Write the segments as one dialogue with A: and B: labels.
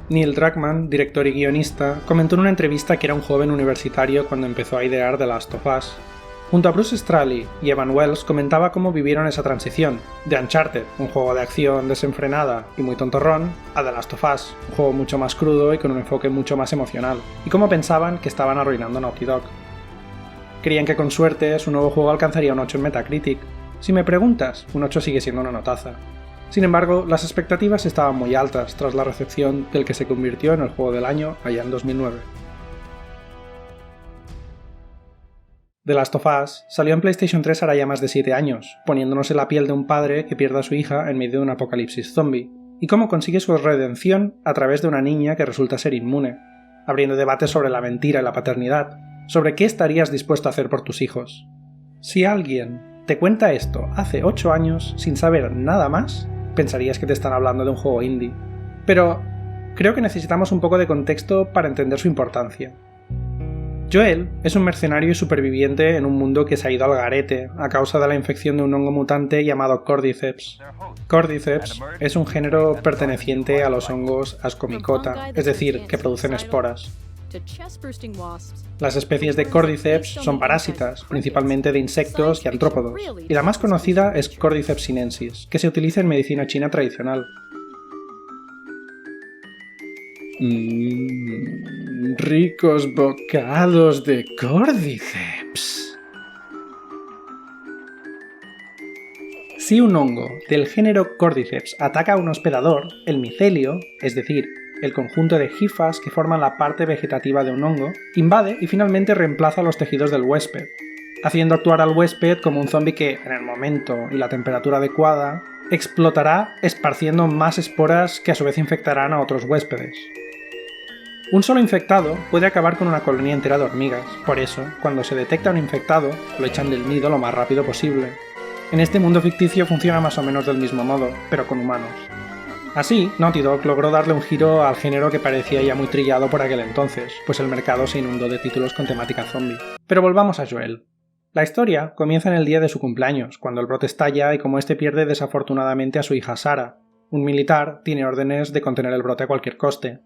A: Neil Druckmann, director y guionista, comentó en una entrevista que era un joven universitario cuando empezó a idear The Last of Us. Junto a Bruce Straley y Evan Wells comentaba cómo vivieron esa transición, de Uncharted, un juego de acción desenfrenada y muy tontorrón, a The Last of Us, un juego mucho más crudo y con un enfoque mucho más emocional, y cómo pensaban que estaban arruinando Naughty Dog. Creían que con suerte su nuevo juego alcanzaría un 8 en Metacritic. Si me preguntas, un 8 sigue siendo una notaza. Sin embargo, las expectativas estaban muy altas tras la recepción del que se convirtió en el juego del año allá en 2009. The Last of Us salió en PlayStation 3 hará ya más de 7 años, poniéndonos en la piel de un padre que pierde a su hija en medio de un apocalipsis zombie, y cómo consigue su redención a través de una niña que resulta ser inmune, abriendo debates sobre la mentira y la paternidad, sobre qué estarías dispuesto a hacer por tus hijos. Si alguien te cuenta esto hace 8 años sin saber nada más, pensarías que te están hablando de un juego indie. Pero creo que necesitamos un poco de contexto para entender su importancia. Joel es un mercenario y superviviente en un mundo que se ha ido al garete a causa de la infección de un hongo mutante llamado Cordyceps. Cordyceps es un género perteneciente a los hongos Ascomycota, es decir, que producen esporas. Las especies de Cordyceps son parásitas, principalmente de insectos y artrópodos, y la más conocida es Cordyceps sinensis, que se utiliza en medicina china tradicional. Ricos bocados de Cordyceps. Si un hongo del género Cordyceps ataca a un hospedador, el micelio, es decir, el conjunto de hifas que forman la parte vegetativa de un hongo, invade y finalmente reemplaza los tejidos del huésped, haciendo actuar al huésped como un zombie que, en el momento y la temperatura adecuada, explotará esparciendo más esporas que a su vez infectarán a otros huéspedes. Un solo infectado puede acabar con una colonia entera de hormigas, por eso, cuando se detecta un infectado, lo echan del nido lo más rápido posible. En este mundo ficticio funciona más o menos del mismo modo, pero con humanos. Así, Naughty Dog logró darle un giro al género que parecía ya muy trillado por aquel entonces, pues el mercado se inundó de títulos con temática zombie. Pero volvamos a Joel. La historia comienza en el día de su cumpleaños, cuando el brote estalla y como este pierde desafortunadamente a su hija Sarah. Un militar tiene órdenes de contener el brote a cualquier coste.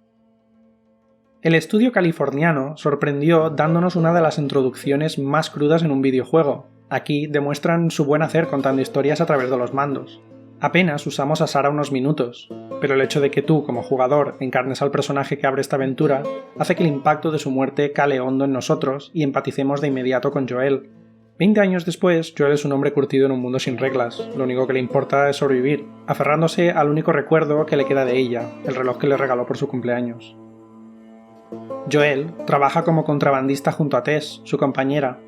A: El estudio californiano sorprendió dándonos una de las introducciones más crudas en un videojuego. Aquí demuestran su buen hacer contando historias a través de los mandos. Apenas usamos a Sarah unos minutos, pero el hecho de que tú, como jugador, encarnes al personaje que abre esta aventura, hace que el impacto de su muerte cale hondo en nosotros y empaticemos de inmediato con Joel. 20 años después, Joel es un hombre curtido en un mundo sin reglas, lo único que le importa es sobrevivir, aferrándose al único recuerdo que le queda de ella, el reloj que le regaló por su cumpleaños. Joel trabaja como contrabandista junto a Tess, su compañera.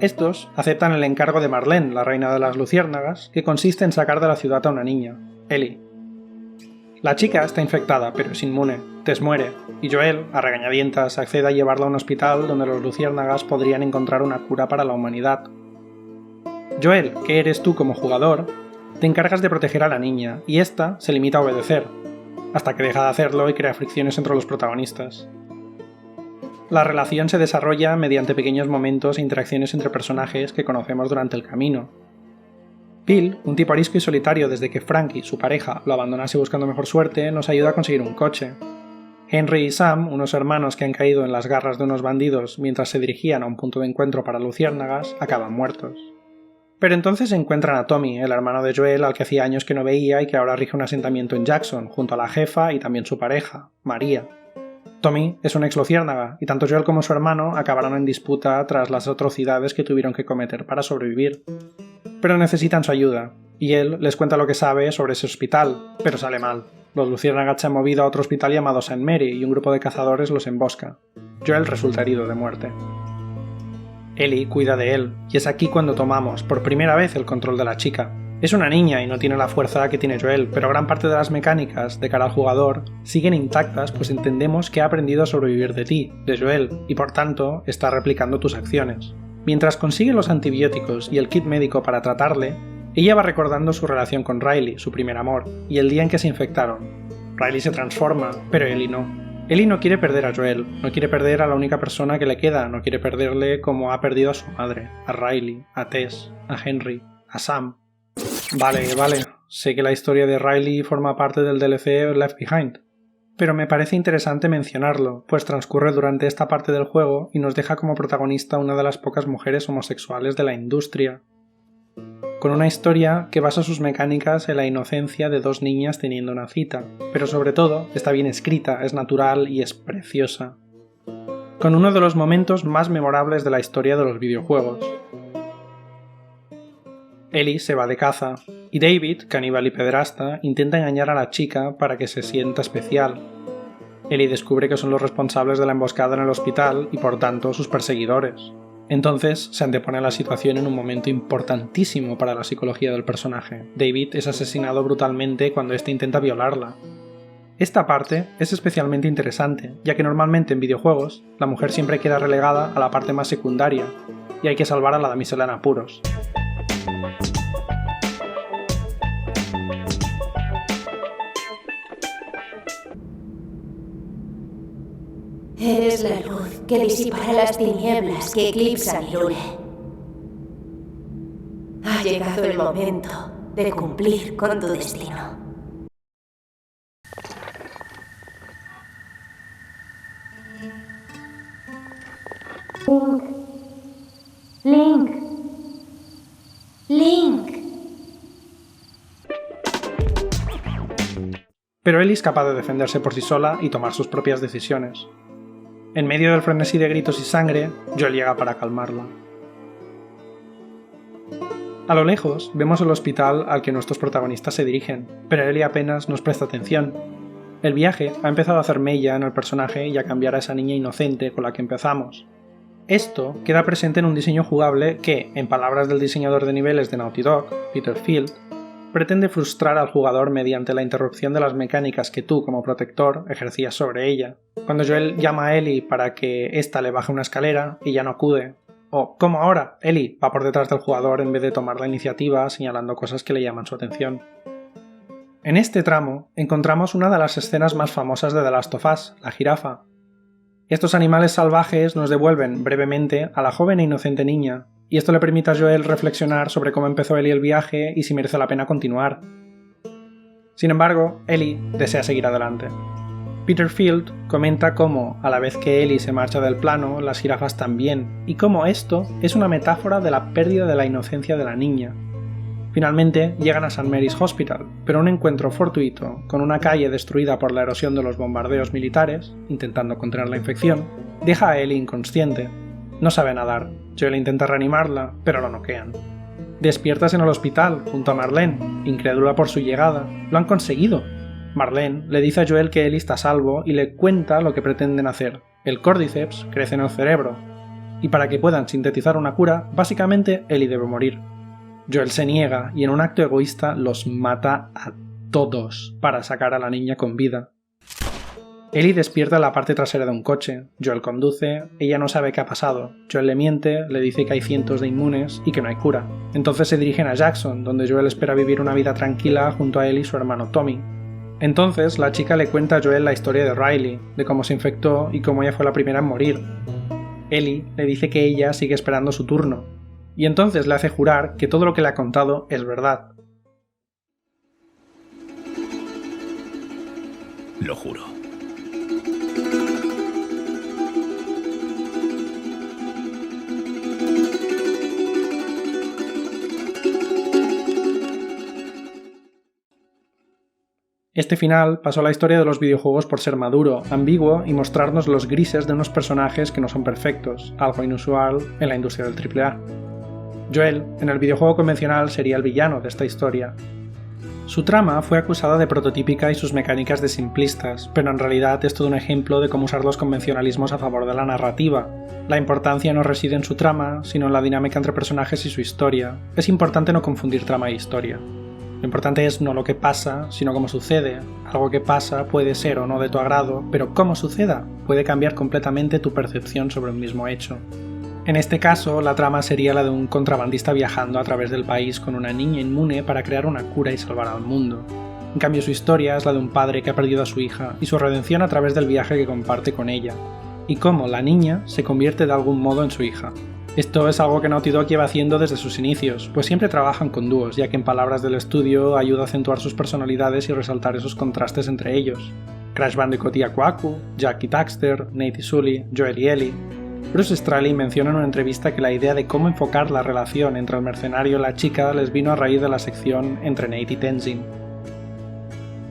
A: Estos aceptan el encargo de Marlene, la reina de las luciérnagas, que consiste en sacar de la ciudad a una niña, Ellie. La chica está infectada, pero es inmune. Tess muere, y Joel, a regañadientas, accede a llevarla a un hospital donde los luciérnagas podrían encontrar una cura para la humanidad. Joel, que eres tú como jugador, te encargas de proteger a la niña, y ésta se limita a obedecer, hasta que deja de hacerlo y crea fricciones entre los protagonistas. La relación se desarrolla mediante pequeños momentos e interacciones entre personajes que conocemos durante el camino. Bill, un tipo arisco y solitario desde que Frankie, su pareja, lo abandonase buscando mejor suerte, nos ayuda a conseguir un coche. Henry y Sam, unos hermanos que han caído en las garras de unos bandidos mientras se dirigían a un punto de encuentro para luciérnagas, acaban muertos. Pero entonces encuentran a Tommy, el hermano de Joel al que hacía años que no veía y que ahora rige un asentamiento en Jackson, junto a la jefa y también su pareja, María. Tommy es un ex luciérnaga, y tanto Joel como su hermano acabaron en disputa tras las atrocidades que tuvieron que cometer para sobrevivir. Pero necesitan su ayuda, y él les cuenta lo que sabe sobre ese hospital, pero sale mal. Los luciérnagas se han movido a otro hospital llamado St. Mary y un grupo de cazadores los embosca. Joel resulta herido de muerte. Ellie cuida de él, y es aquí cuando tomamos, por primera vez, el control de la chica. Es una niña y no tiene la fuerza que tiene Joel, pero gran parte de las mecánicas de cara al jugador siguen intactas, pues entendemos que ha aprendido a sobrevivir de ti, de Joel, y por tanto está replicando tus acciones. Mientras consigue los antibióticos y el kit médico para tratarle, ella va recordando su relación con Riley, su primer amor, y el día en que se infectaron. Riley se transforma, pero Ellie no. Ellie no quiere perder a Joel, no quiere perder a la única persona que le queda, no quiere perderle como ha perdido a su madre, a Riley, a Tess, a Henry, a Sam. Vale, sé que la historia de Riley forma parte del DLC Left Behind. Pero me parece interesante mencionarlo, pues transcurre durante esta parte del juego y nos deja como protagonista una de las pocas mujeres homosexuales de la industria, con una historia que basa sus mecánicas en la inocencia de dos niñas teniendo una cita, pero sobre todo está bien escrita, es natural y es preciosa, con uno de los momentos más memorables de la historia de los videojuegos. Ellie se va de caza, y David, caníbal y pederasta, intenta engañar a la chica para que se sienta especial. Ellie descubre que son los responsables de la emboscada en el hospital y por tanto sus perseguidores. Entonces se antepone la situación en un momento importantísimo para la psicología del personaje. David es asesinado brutalmente cuando éste intenta violarla. Esta parte es especialmente interesante, ya que normalmente en videojuegos la mujer siempre queda relegada a la parte más secundaria, y hay que salvar a la damisela en apuros.
B: Eres la luz que disipará las tinieblas que eclipsan Hyrule. Ha llegado el momento de cumplir con tu destino. Link.
A: Pero Ellie es capaz de defenderse por sí sola y tomar sus propias decisiones. En medio del frenesí de gritos y sangre, Joel llega para calmarla. A lo lejos, vemos el hospital al que nuestros protagonistas se dirigen, pero Ellie apenas nos presta atención. El viaje ha empezado a hacer mella en el personaje y a cambiar a esa niña inocente con la que empezamos. Esto queda presente en un diseño jugable que, en palabras del diseñador de niveles de Naughty Dog, Peter Field, pretende frustrar al jugador mediante la interrupción de las mecánicas que tú, como protector, ejercías sobre ella. Cuando Joel llama a Ellie para que ésta le baje una escalera, ella no acude. O, ¿cómo ahora? Ellie va por detrás del jugador en vez de tomar la iniciativa señalando cosas que le llaman su atención. En este tramo encontramos una de las escenas más famosas de The Last of Us, la jirafa. Estos animales salvajes nos devuelven brevemente a la joven e inocente niña, y esto le permite a Joel reflexionar sobre cómo empezó Ellie el viaje y si merece la pena continuar. Sin embargo, Ellie desea seguir adelante. Peter Field comenta cómo, a la vez que Ellie se marcha del plano, las jirafas también, y cómo esto es una metáfora de la pérdida de la inocencia de la niña. Finalmente llegan a St. Mary's Hospital, pero un encuentro fortuito con una calle destruida por la erosión de los bombardeos militares, intentando contener la infección, deja a Ellie inconsciente. No sabe nadar. Joel intenta reanimarla, pero lo noquean. Despiertas en el hospital, junto a Marlene, incrédula por su llegada. Lo han conseguido. Marlene le dice a Joel que Ellie está a salvo y le cuenta lo que pretenden hacer. El Cordyceps crece en el cerebro, y para que puedan sintetizar una cura, básicamente Ellie debe morir. Joel se niega y en un acto egoísta los mata a todos para sacar a la niña con vida. Ellie despierta en la parte trasera de un coche. Joel conduce, ella no sabe qué ha pasado. Joel le miente, le dice que hay cientos de inmunes y que no hay cura. Entonces se dirigen a Jackson, donde Joel espera vivir una vida tranquila junto a él y su hermano Tommy. Entonces la chica le cuenta a Joel la historia de Riley, de cómo se infectó y cómo ella fue la primera en morir. Ellie le dice que ella sigue esperando su turno, y entonces le hace jurar que todo lo que le ha contado es verdad.
C: Lo juro.
A: Este final pasó a la historia de los videojuegos por ser maduro, ambiguo y mostrarnos los grises de unos personajes que no son perfectos, algo inusual en la industria del AAA. Joel, en el videojuego convencional, sería el villano de esta historia. Su trama fue acusada de prototípica y sus mecánicas de simplistas, pero en realidad es todo un ejemplo de cómo usar los convencionalismos a favor de la narrativa. La importancia no reside en su trama, sino en la dinámica entre personajes y su historia. Es importante no confundir trama e historia. Lo importante es no lo que pasa, sino cómo sucede. Algo que pasa puede ser o no de tu agrado, pero cómo suceda puede cambiar completamente tu percepción sobre un mismo hecho. En este caso, la trama sería la de un contrabandista viajando a través del país con una niña inmune para crear una cura y salvar al mundo. En cambio, su historia es la de un padre que ha perdido a su hija y su redención a través del viaje que comparte con ella, y cómo la niña se convierte de algún modo en su hija. Esto es algo que Naughty Dog lleva haciendo desde sus inicios, pues siempre trabajan con dúos, ya que en palabras del estudio ayuda a acentuar sus personalidades y resaltar esos contrastes entre ellos. Crash Bandicoot y Aku Aku, Jack y Daxter, Nate y Sully, Joel y Ellie. Bruce Straley menciona en una entrevista que la idea de cómo enfocar la relación entre el mercenario y la chica les vino a raíz de la sección entre Nate y Tenzin.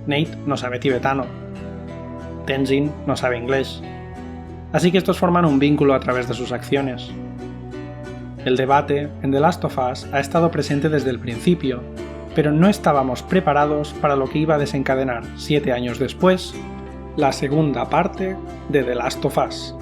A: Nate no sabe tibetano. Tenzin no sabe inglés. Así que estos forman un vínculo a través de sus acciones. El debate en The Last of Us ha estado presente desde el principio, pero no estábamos preparados para lo que iba a desencadenar 7 años después la segunda parte de The Last of Us.